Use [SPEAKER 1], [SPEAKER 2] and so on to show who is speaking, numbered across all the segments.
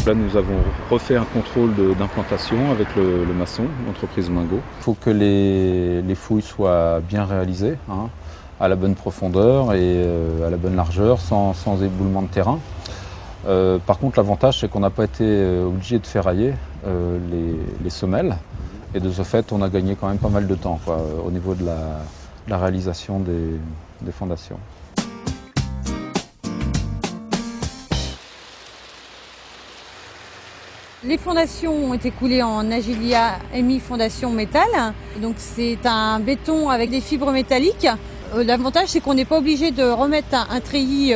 [SPEAKER 1] Là, nous avons refait un contrôle d'implantation avec le maçon, l'entreprise Mingo. Il faut que les fouilles soient bien réalisées, hein, à la bonne profondeur et à la bonne largeur, sans éboulement de terrain. Par contre, l'avantage, c'est qu'on n'a pas été obligé de ferrailler les semelles. Et de ce fait, on a gagné quand même pas mal de temps, quoi, au niveau de la réalisation des fondations.
[SPEAKER 2] Les fondations ont été coulées en Agilia EMI Fondation Métal. Donc c'est un béton avec des fibres métalliques. L'avantage, c'est qu'on n'est pas obligé de remettre un treillis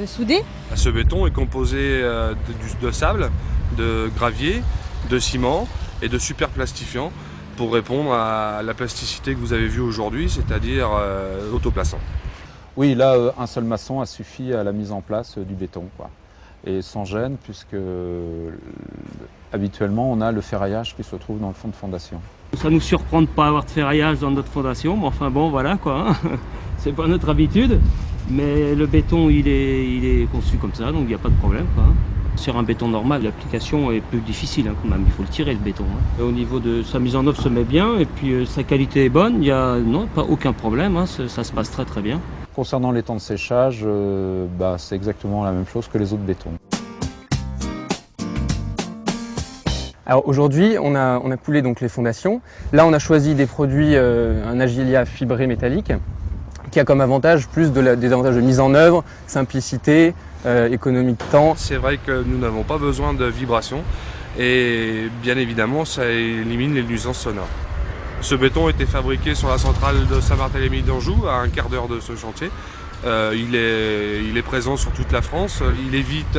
[SPEAKER 2] soudé.
[SPEAKER 3] Ce béton est composé de sable, de gravier, de ciment et de superplastifiant pour répondre à la plasticité que vous avez vue aujourd'hui, c'est-à-dire autoplaçant.
[SPEAKER 1] Oui, là, un seul maçon a suffi à la mise en place du béton, quoi. Et sans gêne, puisque habituellement, on a le ferraillage qui se trouve dans le fond de fondation.
[SPEAKER 4] Ça nous surprend de ne pas avoir de ferraillage dans notre fondation, mais enfin bon, voilà quoi, hein. C'est pas notre habitude. Mais le béton, il est conçu comme ça, donc il n'y a pas de problème, quoi. Sur un béton normal, l'application est plus difficile, hein, quand même, il faut le tirer le béton, hein. Au niveau de sa mise en œuvre, se met bien, et puis sa qualité est bonne, il n'y a pas aucun problème, hein, ça se passe très très bien.
[SPEAKER 1] Concernant les temps de séchage, c'est exactement la même chose que les autres bétons.
[SPEAKER 5] Alors aujourd'hui, on a coulé donc les fondations. Là, on a choisi des produits, un Agilia fibré métallique, qui a comme avantage plus des avantages de mise en œuvre, simplicité, économie de temps.
[SPEAKER 3] C'est vrai que nous n'avons pas besoin de vibration et bien évidemment, ça élimine les nuisances sonores. Ce béton était fabriqué sur la centrale de Saint-Barthélemy d'Anjou, à un quart d'heure de ce chantier. Il est présent sur toute la France. Il évite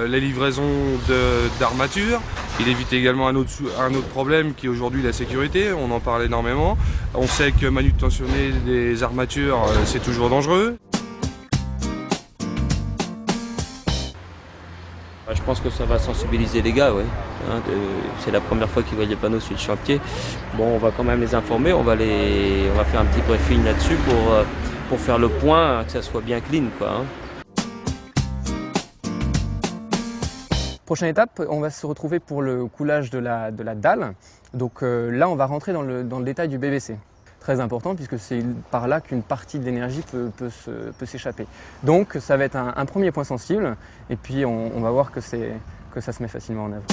[SPEAKER 3] les livraisons d'armatures. Il évite également un autre problème qui est aujourd'hui la sécurité. On en parle énormément. On sait que manutentionner des armatures, c'est toujours dangereux.
[SPEAKER 4] Je pense que ça va sensibiliser les gars, ouais. Hein, c'est la première fois qu'ils voient les panneaux sur le chantier. Bon, on va quand même les informer, on va faire un petit briefing là-dessus pour faire le point, que ça soit bien clean, quoi, hein.
[SPEAKER 5] Prochaine étape, on va se retrouver pour le coulage de la dalle. Donc là, on va rentrer dans le détail du BBC. Très important puisque c'est par là qu'une partie de l'énergie peut s'échapper. Donc ça va être un premier point sensible et puis on va voir que ça se met facilement en œuvre.